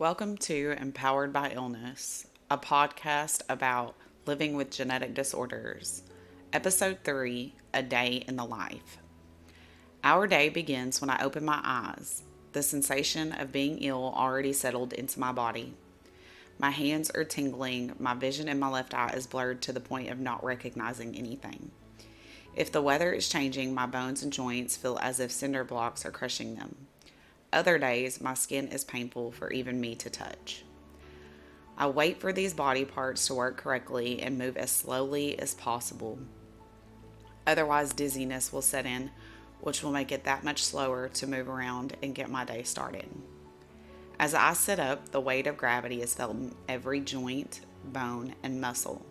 Welcome to Empowered by Illness, a podcast about living with genetic disorders. Episode 3, A Day in the Life. Our day begins when I open my eyes. The sensation of being ill already settled into my body. My hands are tingling, my vision in my left eye is blurred to the point of not recognizing anything. If the weather is changing, my bones and joints feel as if cinder blocks are crushing them. Other days, my skin is painful for even me to touch. I wait for these body parts to work correctly and move as slowly as possible. Otherwise, dizziness will set in, which will make it that much slower to move around and get my day started. As I sit up, the weight of gravity is felt in every joint, bone, and muscle.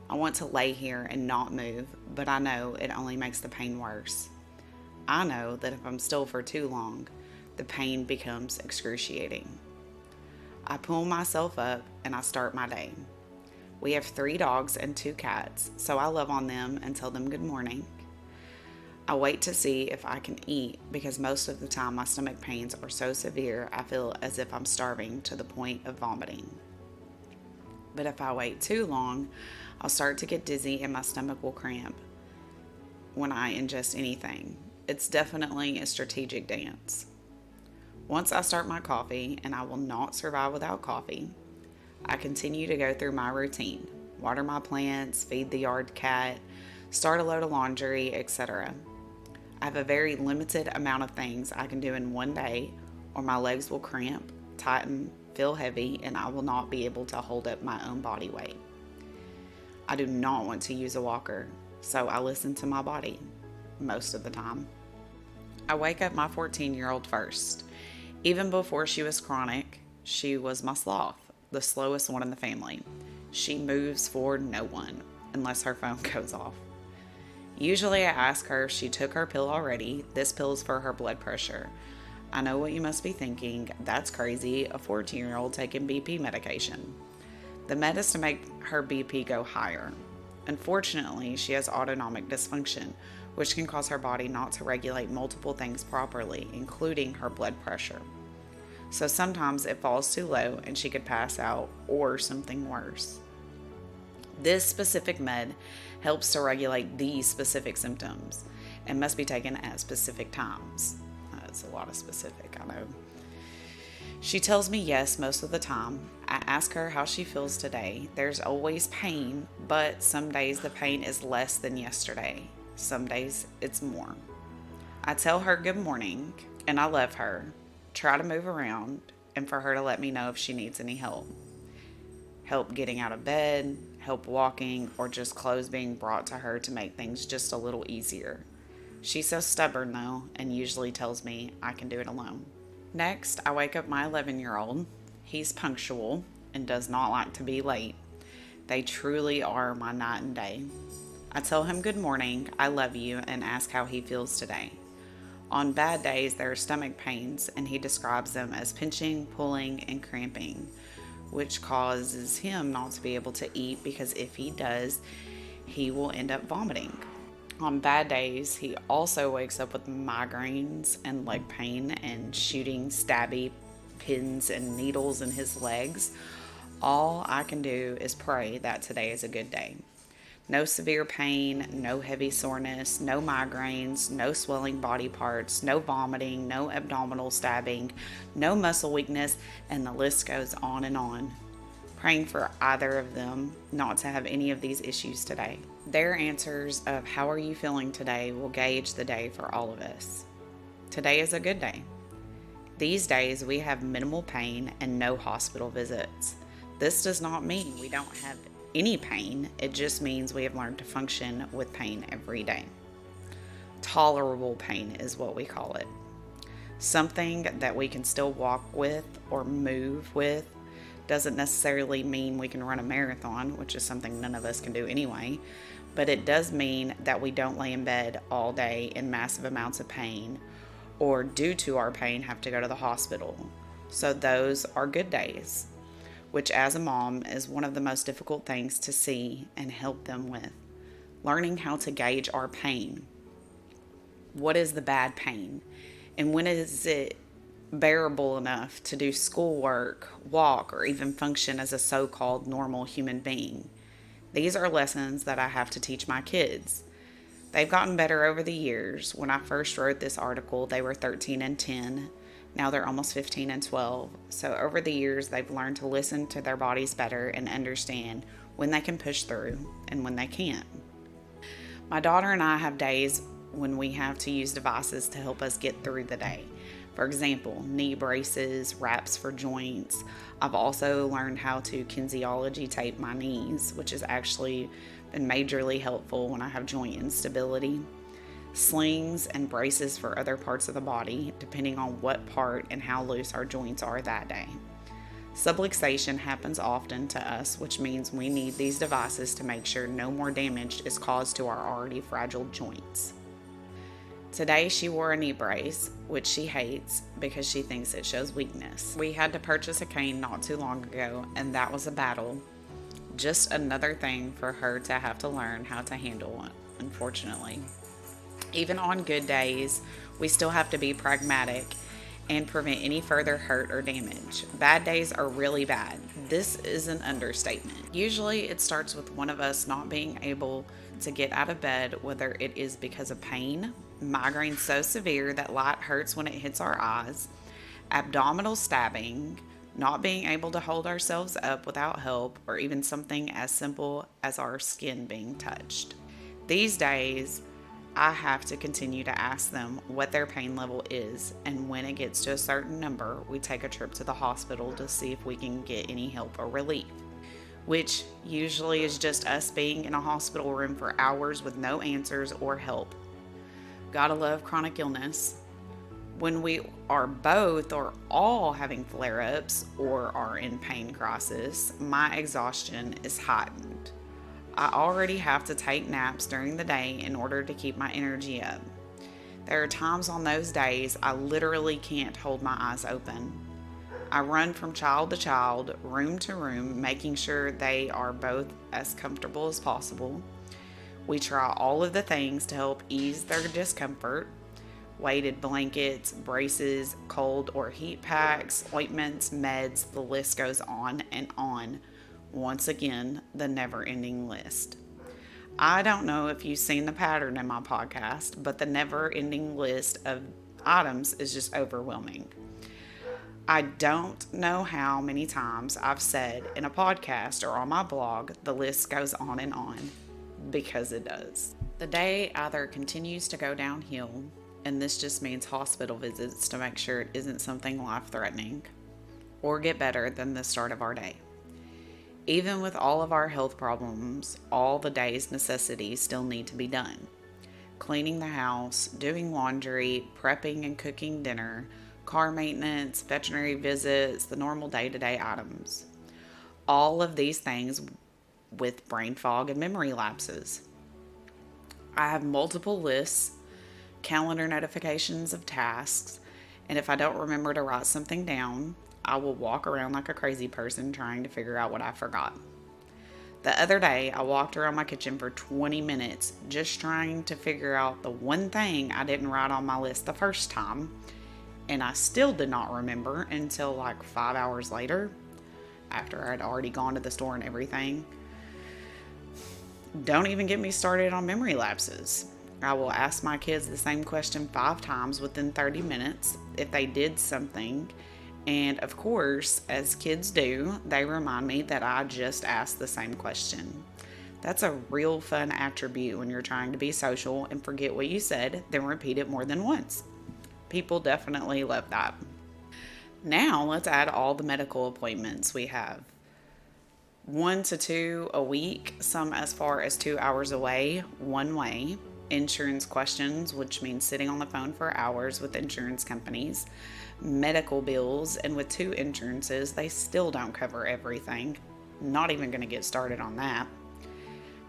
I want to lay here and not move, but I know it only makes the pain worse. I know that if I'm still for too long, the pain becomes excruciating. I pull myself up and I start my day. We have 3 dogs and 2 cats, so I love on them and tell them good morning. I wait to see if I can eat because most of the time my stomach pains are so severe I feel as if I'm starving to the point of vomiting. But if I wait too long, I'll start to get dizzy and my stomach will cramp when I ingest anything. It's definitely a strategic dance. Once I start my coffee, and I will not survive without coffee, I continue to go through my routine. Water my plants, feed the yard cat, start a load of laundry, etc. I have a very limited amount of things I can do in one day, or my legs will cramp, tighten, feel heavy, and I will not be able to hold up my own body weight. I do not want to use a walker, so I listen to my body most of the time. I wake up my 14-year-old first. Even before she was chronic, she was my sloth, the slowest one in the family. She moves for no one, unless her phone goes off. Usually I ask her if she took her pill already. This pill is for her blood pressure. I know what you must be thinking. That's crazy, a 14-year-old taking BP medication. The med is to make her BP go higher. Unfortunately, she has autonomic dysfunction, which can cause her body not to regulate multiple things properly, including her blood pressure. So sometimes it falls too low and she could pass out or something worse. This specific med helps to regulate these specific symptoms and must be taken at specific times. That's a lot of specific, I know. She tells me yes most of the time. I ask her how she feels today. There's always pain, but some days the pain is less than yesterday. Some days it's more. I tell her good morning and I love her. Try to move around and for her to let me know if she needs any help. Help getting out of bed, help walking, or just clothes being brought to her to make things just a little easier. She's so stubborn though and usually tells me I can do it alone. Next, I wake up my 11-year-old. He's punctual and does not like to be late. They truly are my night and day. I tell him good morning, I love you, and ask how he feels today. On bad days, there are stomach pains, and he describes them as pinching, pulling, and cramping, which causes him not to be able to eat because if he does, he will end up vomiting. On bad days, he also wakes up with migraines and leg pain and shooting stabby pins and needles in his legs. All I can do is pray that today is a good day. No severe pain, no heavy soreness, no migraines, no swelling body parts, no vomiting, no abdominal stabbing, no muscle weakness, and the list goes on and on. Praying for either of them not to have any of these issues today. Their answers of how are you feeling today will gauge the day for all of us. Today is a good day. These days we have minimal pain and no hospital visits. This does not mean we don't have any pain. It just means we have learned to function with pain every day. Tolerable pain is what we call it. Something that we can still walk with or move with. Doesn't necessarily mean we can run a marathon, which is something none of us can do anyway, but it does mean that we don't lay in bed all day in massive amounts of pain or due to our pain have to go to the hospital. So those are good days, which as a mom is one of the most difficult things to see and help them with. Learning how to gauge our pain. What is the bad pain? And when is it bearable enough to do schoolwork, walk, or even function as a so called normal human being. These are lessons that I have to teach my kids. They've gotten better over the years. When I first wrote this article, they were 13 and 10. Now they're almost 15 and 12. So over the years, they've learned to listen to their bodies better and understand when they can push through and when they can't. My daughter and I have days when we have to use devices to help us get through the day. For example, knee braces, wraps for joints. I've also learned how to kinesiology tape my knees, which has actually been majorly helpful when I have joint instability. Slings and braces for other parts of the body, depending on what part and how loose our joints are that day. Subluxation happens often to us, which means we need these devices to make sure no more damage is caused to our already fragile joints. Today she wore a knee brace, which she hates because she thinks it shows weakness. We had to purchase a cane not too long ago, and that was a battle. Just another thing for her to have to learn how to handle, unfortunately. Even on good days, we still have to be pragmatic and prevent any further hurt or damage. Bad days are really bad. This is an understatement. Usually it starts with one of us not being able to get out of bed, whether it is because of pain, migraine so severe that light hurts when it hits our eyes, abdominal stabbing, not being able to hold ourselves up without help, or even something as simple as our skin being touched. These days, I have to continue to ask them what their pain level is, and when it gets to a certain number, we take a trip to the hospital to see if we can get any help or relief, which usually is just us being in a hospital room for hours with no answers or help. Gotta love chronic illness. When we are both or all having flare-ups or are in pain crisis, my exhaustion is heightened. I already have to take naps during the day in order to keep my energy up. There are times on those days I literally can't hold my eyes open. I run from child to child, room to room, making sure they are both as comfortable as possible. We try all of the things to help ease their discomfort. Weighted blankets, braces, cold or heat packs, ointments, meds, the list goes on and on. Once again, the never-ending list. I don't know if you've seen the pattern in my podcast, but the never-ending list of items is just overwhelming. I don't know how many times I've said in a podcast or on my blog, the list goes on and on, because it does. The day either continues to go downhill, and this just means hospital visits to make sure it isn't something life-threatening, or get better than the start of our day. Even with all of our health problems, all the day's necessities still need to be done. Cleaning the house, doing laundry, prepping and cooking dinner, car maintenance, veterinary visits, the normal day-to-day items. All of these things with brain fog and memory lapses. I have multiple lists, calendar notifications of tasks, and if I don't remember to write something down, I will walk around like a crazy person trying to figure out what I forgot. The other day, I walked around my kitchen for 20 minutes just trying to figure out the one thing I didn't write on my list the first time, and I still did not remember until like 5 hours later, after I'd already gone to the store and everything. Don't even get me started on memory lapses. I will ask my kids the same question 5 times within 30 minutes if they did something. And of course, as kids do, they remind me that I just asked the same question. That's a real fun attribute when you're trying to be social and forget what you said, then repeat it more than once. People definitely love that. Now let's add all the medical appointments we have. 1 to 2 a week, some as far as 2 hours away, one way. Insurance questions, which means sitting on the phone for hours with insurance companies. Medical bills, and with 2 insurances, they still don't cover everything. Not even going to get started on that.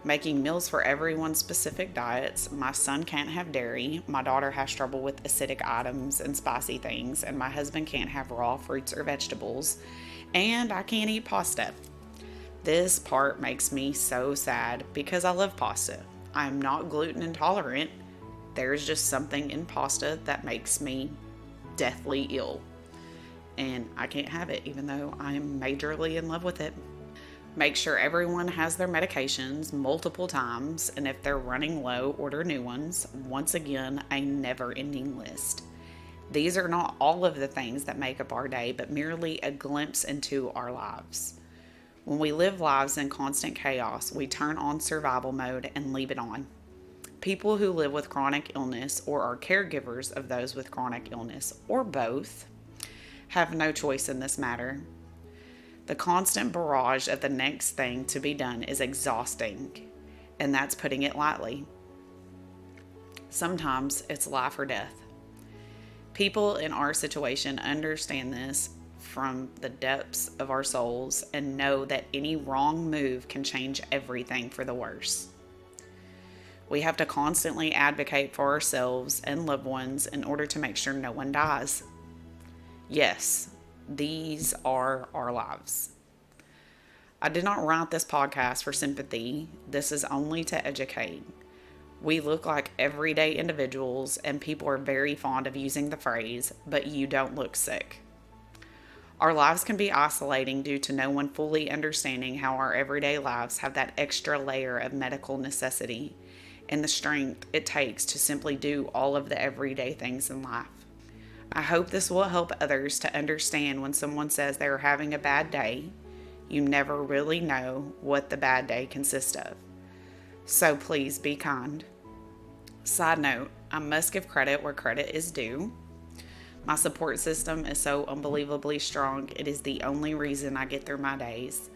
Making meals for everyone's specific diets. My son can't have dairy, my daughter has trouble with acidic items and spicy things, and my husband can't have raw fruits or vegetables, and I can't eat pasta. This part makes me so sad because I love pasta. I'm not gluten intolerant. There's just something in pasta that makes me deathly ill. and I can't have it, even though I am majorly in love with it. Make sure everyone has their medications multiple times, and if they're running low, order new ones. Once again, a never-ending list. These are not all of the things that make up our day, but merely a glimpse into our lives. When we live lives in constant chaos, we turn on survival mode and leave it on. People who live with chronic illness or are caregivers of those with chronic illness, or both, have no choice in this matter. The constant barrage of the next thing to be done is exhausting, and that's putting it lightly. Sometimes it's life or death. People in our situation understand this from the depths of our souls and know that any wrong move can change everything for the worse. We have to constantly advocate for ourselves and loved ones in order to make sure no one dies. Yes, these are our lives. I did not write this podcast for sympathy. This is only to educate. We look like everyday individuals, and people are very fond of using the phrase, but you don't look sick. Our lives can be isolating due to no one fully understanding how our everyday lives have that extra layer of medical necessity and the strength it takes to simply do all of the everyday things in life. I hope this will help others to understand when someone says they are having a bad day, you never really know what the bad day consists of. So please be kind. Side note, I must give credit where credit is due. My support system is so unbelievably strong. It is the only reason I get through my days.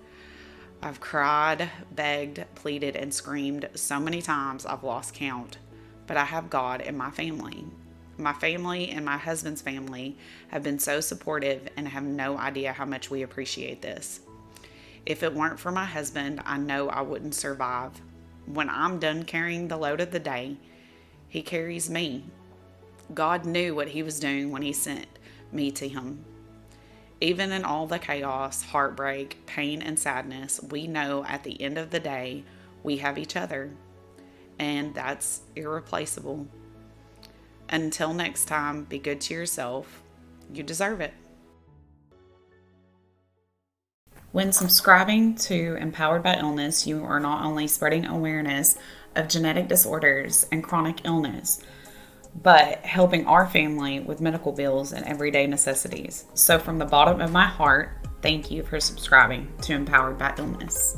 I've cried, begged, pleaded, and screamed so many times I've lost count. But I have God and my family. My family and my husband's family have been so supportive and have no idea how much we appreciate this. If it weren't for my husband, I know I wouldn't survive. When I'm done carrying the load of the day, he carries me. God knew what he was doing when he sent me to him. Even in all the chaos, heartbreak, pain, and sadness, we know at the end of the day, we have each other. And that's irreplaceable. Until next time, be good to yourself. You deserve it. When subscribing to Empowered by Illness, you are not only spreading awareness of genetic disorders and chronic illness, but helping our family with medical bills and everyday necessities. So from the bottom of my heart, thank you for subscribing to Empowered by Illness.